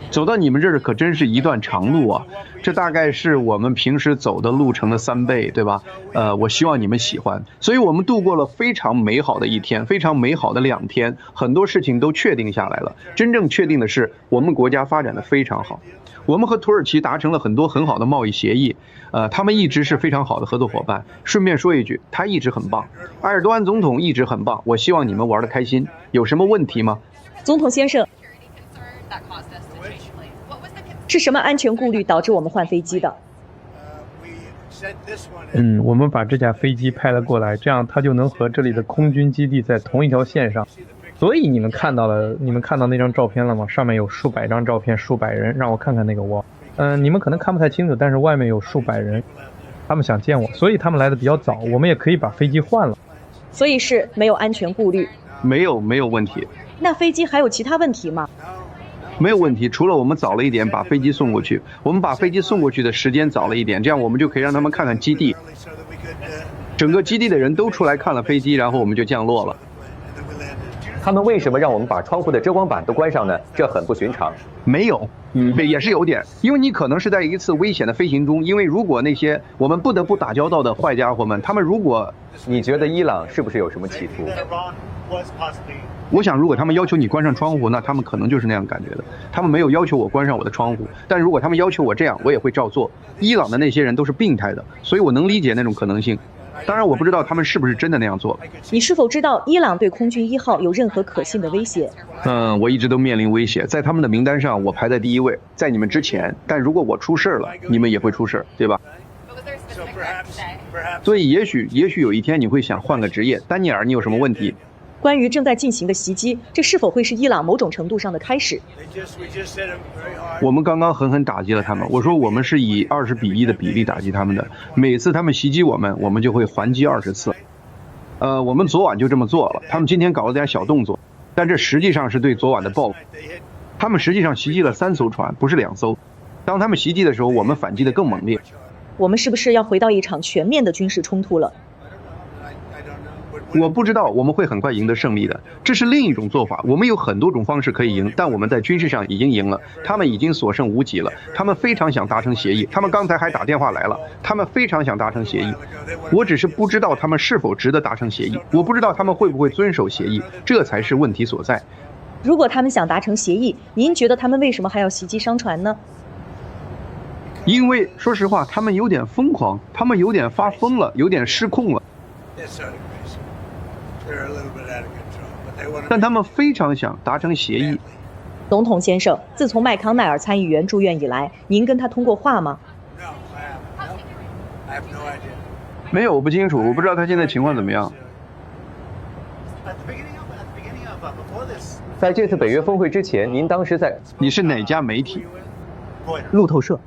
走到你们这儿可真是一段长路啊！这大概是我们平时走的路程的3倍，对吧？我希望你们喜欢。所以我们度过了非常美好的一天，非常美好的2天，很多事情都确定下来了。真正确定的是，我们国家发展的非常好。我们和土耳其达成了很多很好的贸易协议，他们一直是非常好的合作伙伴。顺便说一句，他一直很棒，埃尔多安总统一直很棒。我希望你们玩得开心。有什么问题吗？总统先生，是什么安全顾虑导致我们换飞机的？我们把这架飞机派了过来，这样它就能和这里的空军基地在同一条线上。所以你们看到那张照片了吗？上面有数百张照片，数百人。让我看看那个wall。你们可能看不太清楚，但是外面有数百人，他们想见我，所以他们来的比较早。我们也可以把飞机换了。所以是没有安全顾虑？没有问题。那飞机还有其他问题吗？没有问题，除了我们早了一点把飞机送过去，我们把飞机送过去的时间早了一点，这样我们就可以让他们看看基地。整个基地的人都出来看了飞机，然后我们就降落了。他们为什么让我们把窗户的遮光板都关上呢？这很不寻常。没有，也是有点，因为你可能是在一次危险的飞行中，因为如果那些我们不得不打交道的坏家伙们，他们如果……你觉得伊朗是不是有什么企图？我想，如果他们要求你关上窗户，那他们可能就是那样感觉的。他们没有要求我关上我的窗户，但如果他们要求我这样，我也会照做。伊朗的那些人都是病态的，所以我能理解那种可能性。当然，我不知道他们是不是真的那样做。你是否知道伊朗对空军1号有任何可信的威胁？我一直都面临威胁，在他们的名单上我排在第1位，在你们之前。但如果我出事了，你们也会出事，对吧？所以也许有一天你会想换个职业。丹尼尔，你有什么问题？关于正在进行的袭击，这是否会是伊朗某种程度上的开始？我们刚刚狠狠打击了他们。我说我们是以20比1的比例打击他们的，每次他们袭击我们，我们就会还击20次。我们昨晚就这么做了，他们今天搞了点小动作，但这实际上是对昨晚的报复。他们实际上袭击了3艘船，不是2艘。当他们袭击的时候，我们反击得更猛烈。我们是不是要回到一场全面的军事冲突了？我不知道，我们会很快赢得胜利的。这是另一种做法，我们有很多种方式可以赢，但我们在军事上已经赢了，他们已经所剩无几了。他们非常想达成协议，他们刚才还打电话来了，他们非常想达成协议。我只是不知道他们是否值得达成协议，我不知道他们会不会遵守协议，这才是问题所在。如果他们想达成协议，您觉得他们为什么还要袭击商船呢？因为说实话，他们有点疯狂，他们有点发疯了，有点失控了。但他们非常想达成协议。总统先生，自从麦康奈尔参议员住院以来，您跟他通过话吗？没有，我不清楚，我不知道他现在情况怎么样。在这次北约峰会之前，您当时在……你是哪家媒体？路透社。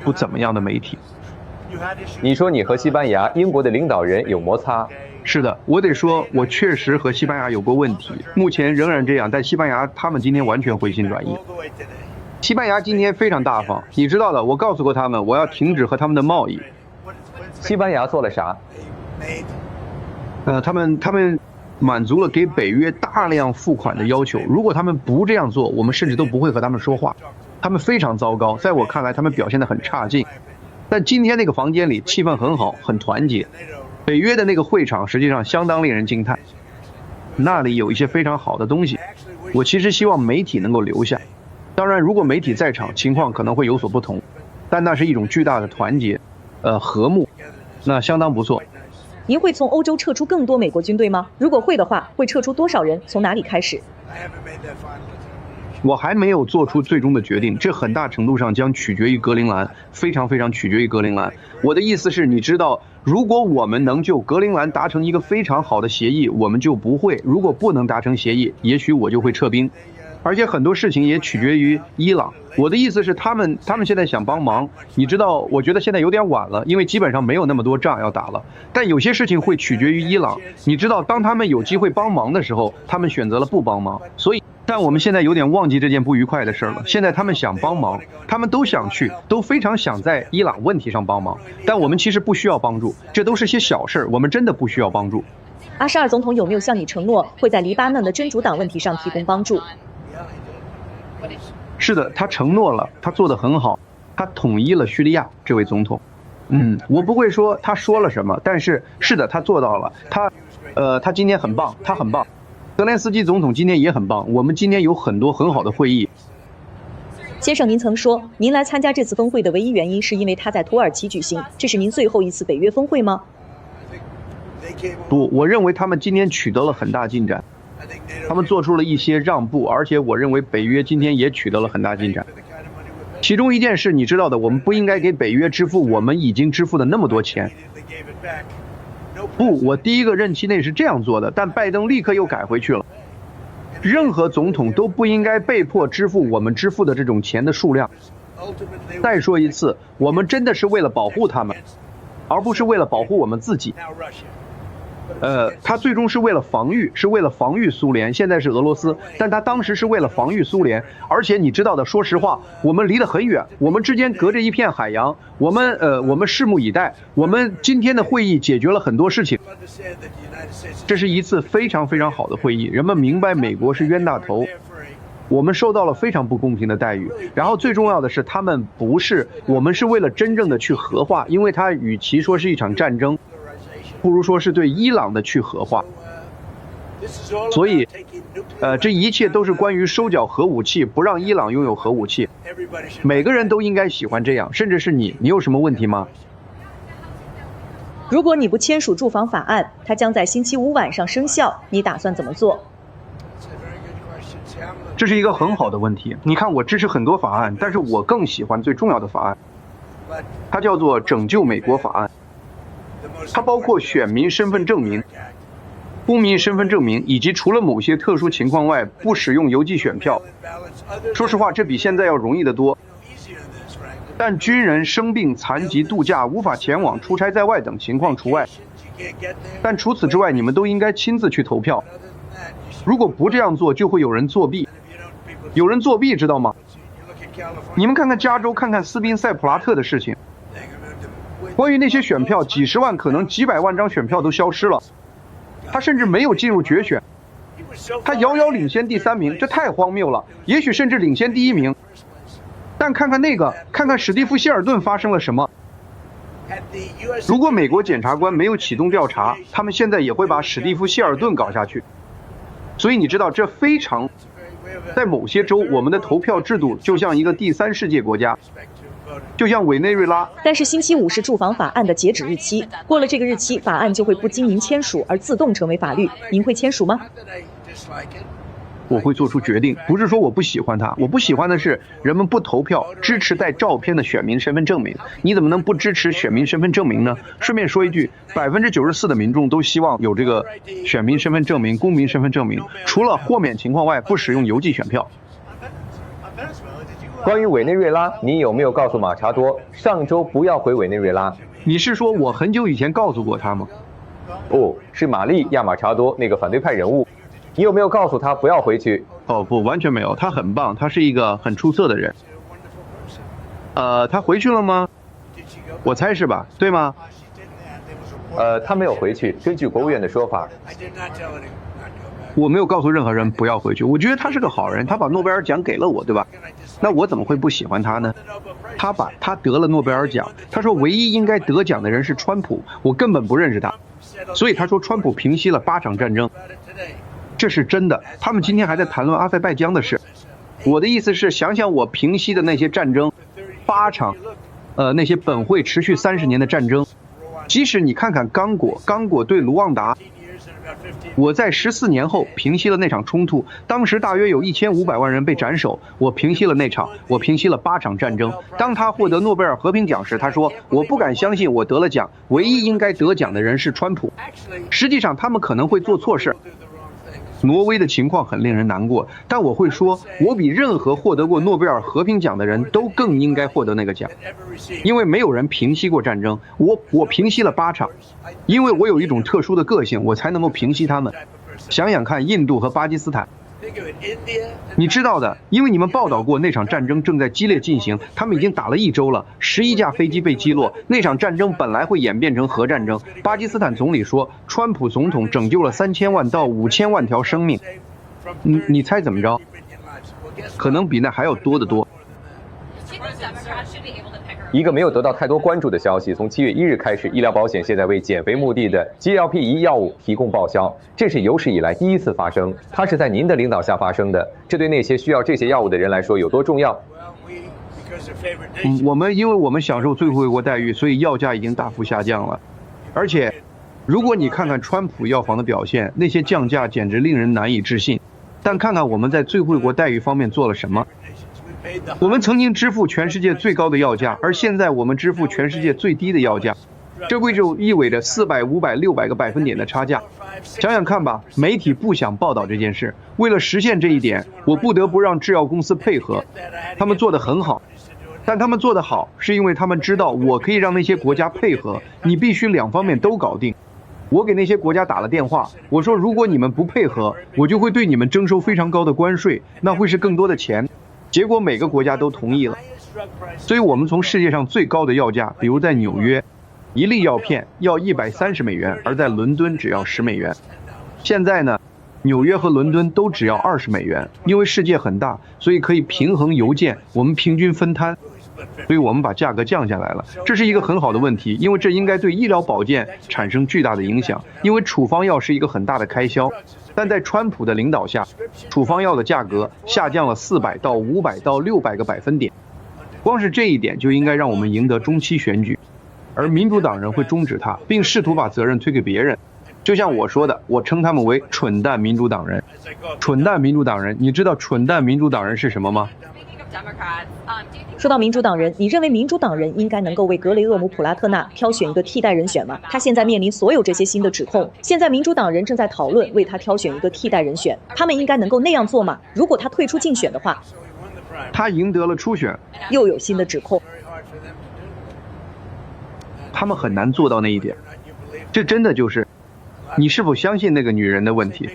不怎么样的媒体。你说你和西班牙、英国的领导人有摩擦。是的，我得说，我确实和西班牙有过问题，目前仍然这样。但西班牙他们今天完全回心转意。西班牙今天非常大方，你知道的，我告诉过他们，我要停止和他们的贸易。西班牙做了啥？他们满足了给北约大量付款的要求。如果他们不这样做，我们甚至都不会和他们说话。他们非常糟糕，在我看来，他们表现得很差劲。但今天那个房间里气氛很好，很团结。北约的那个会场实际上相当令人惊叹，那里有一些非常好的东西。我其实希望媒体能够留下，当然如果媒体在场，情况可能会有所不同，但那是一种巨大的团结，和睦，那相当不错。您会从欧洲撤出更多美国军队吗？如果会的话，会撤出多少人？从哪里开始？我还没有做出最终的决定，这很大程度上将取决于格陵兰，非常取决于格陵兰。我的意思是，你知道，如果我们能就格陵兰达成一个非常好的协议，我们就不会；如果不能达成协议，也许我就会撤兵。而且很多事情也取决于伊朗。我的意思是，他们现在想帮忙，你知道，我觉得现在有点晚了，因为基本上没有那么多仗要打了。但有些事情会取决于伊朗，你知道，当他们有机会帮忙的时候，他们选择了不帮忙，所以。但我们现在有点忘记这件不愉快的事了。现在他们想帮忙，他们都想去，都非常想在伊朗问题上帮忙。但我们其实不需要帮助，这都是些小事，我们真的不需要帮助。阿沙尔总统有没有向你承诺会在黎巴嫩的真主党问题上提供帮助？是的，他承诺了，他做得很好，他统一了叙利亚。这位总统，我不会说他说了什么，但是是的，他做到了。他今天很棒，他很棒。泽连斯基总统今天也很棒。我们今天有很多很好的会议。先生，您曾说您来参加这次峰会的唯一原因是因为它在土耳其举行，这是您最后一次北约峰会吗？不，我认为他们今天取得了很大进展，他们做出了一些让步，而且我认为北约今天也取得了很大进展。其中一件事你知道的，我们不应该给北约支付我们已经支付的那么多钱。不，我第一个任期内是这样做的，但拜登立刻又改回去了。任何总统都不应该被迫支付我们支付的这种钱的数量。再说一次，我们真的是为了保护他们，而不是为了保护我们自己。他最终是为了防御，苏联，现在是俄罗斯，但他当时是为了防御苏联。而且你知道的，说实话，我们离得很远，我们之间隔着一片海洋，我们拭目以待。我们今天的会议解决了很多事情，这是一次非常非常好的会议。人们明白美国是冤大头，我们受到了非常不公平的待遇。然后最重要的是，我们是为了真正的去和化，因为它与其说是一场战争，不如说是对伊朗的去和化。所以，这一切都是关于收缴核武器，不让伊朗拥有核武器。每个人都应该喜欢这样，甚至是你有什么问题吗？如果你不签署住房法案，它将在星期五晚上生效，你打算怎么做？这是一个很好的问题。你看，我支持很多法案，但是我更喜欢最重要的法案，它叫做拯救美国法案。它包括选民身份证明、公民身份证明，以及除了某些特殊情况外不使用邮寄选票。说实话，这比现在要容易得多。但军人生病、残疾、度假、无法前往、出差在外等情况除外。但除此之外，你们都应该亲自去投票。如果不这样做，就会有人作弊。有人作弊，知道吗？你们看看加州，看看斯宾塞普拉特的事情。关于那些选票，几十万可能几百万张选票都消失了，他甚至没有进入决选，他遥遥领先第3名，这太荒谬了，也许甚至领先第1名。但看看史蒂夫·希尔顿发生了什么。如果美国检察官没有启动调查，他们现在也会把史蒂夫·希尔顿搞下去。所以你知道，这非常，在某些州，我们的投票制度就像一个第3世界国家。就像委内瑞拉，但是星期五是住房法案的截止日期，过了这个日期，法案就会不经您签署而自动成为法律。您会签署吗？我会做出决定，不是说我不喜欢它，我不喜欢的是人们不投票支持带照片的选民身份证明。你怎么能不支持选民身份证明呢？顺便说一句，94%的民众都希望有这个选民身份证明、公民身份证明，除了豁免情况外，不使用邮寄选票。关于委内瑞拉，你有没有告诉马查多上周不要回委内瑞拉？你是说我很久以前告诉过他吗？不是玛丽亚马查多那个反对派人物，你有没有告诉他不要回去？哦不，完全没有，他很棒，他是一个很出色的人。他回去了吗？我猜是吧，对吗？他没有回去，根据国务院的说法。我没有告诉任何人不要回去，我觉得他是个好人，他把诺贝尔奖给了我，对吧？那我怎么会不喜欢他呢？他得了诺贝尔奖，他说唯一应该得奖的人是川普，我根本不认识他，所以他说川普平息了8场战争，这是真的。他们今天还在谈论阿塞拜疆的事，我的意思是，想想我平息的那些战争，8场，那些本会持续30年的战争，即使你看看刚果对卢旺达。我在14年后平息了那场冲突，当时大约有1500万人被斩首，我平息了那场，我平息了8场战争。当他获得诺贝尔和平奖时，他说我不敢相信我得了奖，唯一应该得奖的人是川普。实际上他们可能会做错事。挪威的情况很令人难过，但我会说，我比任何获得过诺贝尔和平奖的人都更应该获得那个奖，因为没有人平息过战争。我平息了8场，因为我有一种特殊的个性，我才能够平息他们。想想看，印度和巴基斯坦，你知道的，因为你们报道过那场战争正在激烈进行，他们已经打了1周了，11架飞机被击落。那场战争本来会演变成核战争。巴基斯坦总理说，川普总统拯救了3000万到5000万条生命。你猜怎么着？可能比那还要多得多。一个没有得到太多关注的消息，从7月1日开始，医疗保险现在为减肥目的的 GLP-1 药物提供报销，这是有史以来第一次发生，它是在您的领导下发生的，这对那些需要这些药物的人来说有多重要？因为我们享受最惠国待遇，所以药价已经大幅下降了。而且，如果你看看川普药房的表现，那些降价简直令人难以置信。但看看我们在最惠国待遇方面做了什么。我们曾经支付全世界最高的药价，而现在我们支付全世界最低的药价，这就意味着400、500、600个百分点的差价。想想看吧，媒体不想报道这件事，为了实现这一点，我不得不让制药公司配合，他们做得很好。但他们做得好，是因为他们知道我可以让那些国家配合，你必须两方面都搞定。我给那些国家打了电话，我说如果你们不配合，我就会对你们征收非常高的关税，那会是更多的钱。结果每个国家都同意了，所以我们从世界上最高的药价，比如在纽约，一粒药片要130美元，而在伦敦只要10美元。现在呢，纽约和伦敦都只要20美元，因为世界很大，所以可以平衡邮件，我们平均分摊。所以我们把价格降下来了，这是一个很好的问题，因为这应该对医疗保健产生巨大的影响，因为处方药是一个很大的开销。但在川普的领导下，处方药的价格下降了400到500到600个百分点，光是这一点就应该让我们赢得中期选举，而民主党人会终止它，并试图把责任推给别人。就像我说的，我称他们为蠢蛋民主党人。蠢蛋民主党人，你知道蠢蛋民主党人是什么吗？说到民主党人，你认为民主党人应该能够为格雷厄姆·普拉特纳挑选一个替代人选吗？他现在面临所有这些新的指控，现在民主党人正在讨论为他挑选一个替代人选，他们应该能够那样做吗？如果他退出竞选的话，他赢得了初选，又有新的指控，他们很难做到那一点。这真的就是你是否相信那个女人的问题。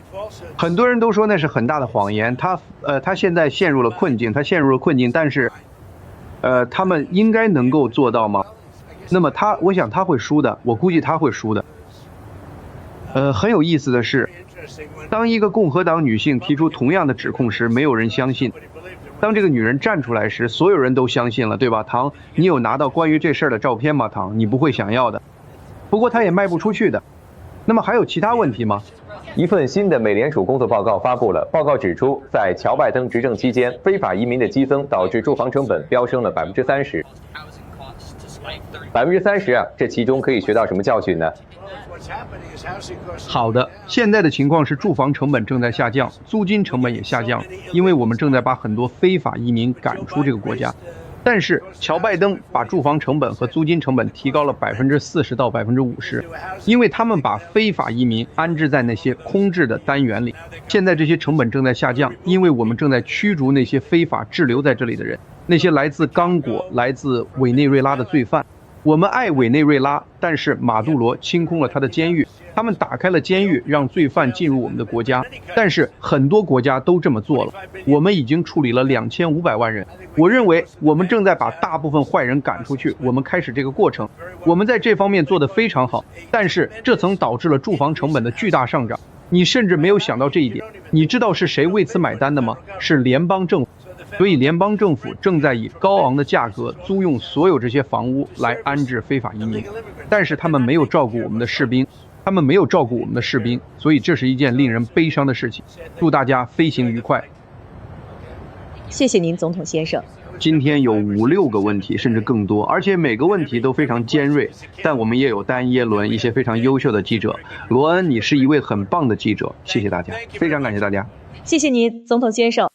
很多人都说那是很大的谎言，他现在陷入了困境，但是他们应该能够做到吗？那么我想他会输的，我估计他会输的。很有意思的是，当一个共和党女性提出同样的指控时，没有人相信。当这个女人站出来时，所有人都相信了，对吧？唐，你有拿到关于这事儿的照片吗？唐，你不会想要的。不过她也卖不出去的。那么还有其他问题吗？一份新的美联储工作报告发布了。报告指出，在乔拜登执政期间，非法移民的激增导致住房成本飙升了30%。30%啊，这其中可以学到什么教训呢？好的，现在的情况是住房成本正在下降，租金成本也下降，因为我们正在把很多非法移民赶出这个国家。但是乔拜登把住房成本和租金成本提高了40%到50%，因为他们把非法移民安置在那些空置的单元里。现在这些成本正在下降，因为我们正在驱逐那些非法滞留在这里的人，那些来自刚果、来自委内瑞拉的罪犯。我们爱委内瑞拉，但是马杜罗清空了他的监狱，他们打开了监狱，让罪犯进入我们的国家。但是很多国家都这么做了，我们已经处理了2500万人。我认为我们正在把大部分坏人赶出去，我们开始这个过程，我们在这方面做得非常好。但是这曾导致了住房成本的巨大上涨，你甚至没有想到这一点。你知道是谁为此买单的吗？是联邦政府。所以联邦政府正在以高昂的价格租用所有这些房屋来安置非法移民，但是他们没有照顾我们的士兵，所以这是一件令人悲伤的事情。祝大家飞行愉快。谢谢您，总统先生。今天有5、6个问题，甚至更多，而且每个问题都非常尖锐。但我们也有丹耶伦一些非常优秀的记者。罗恩，你是一位很棒的记者，谢谢大家，非常感谢大家。谢谢您，总统先生。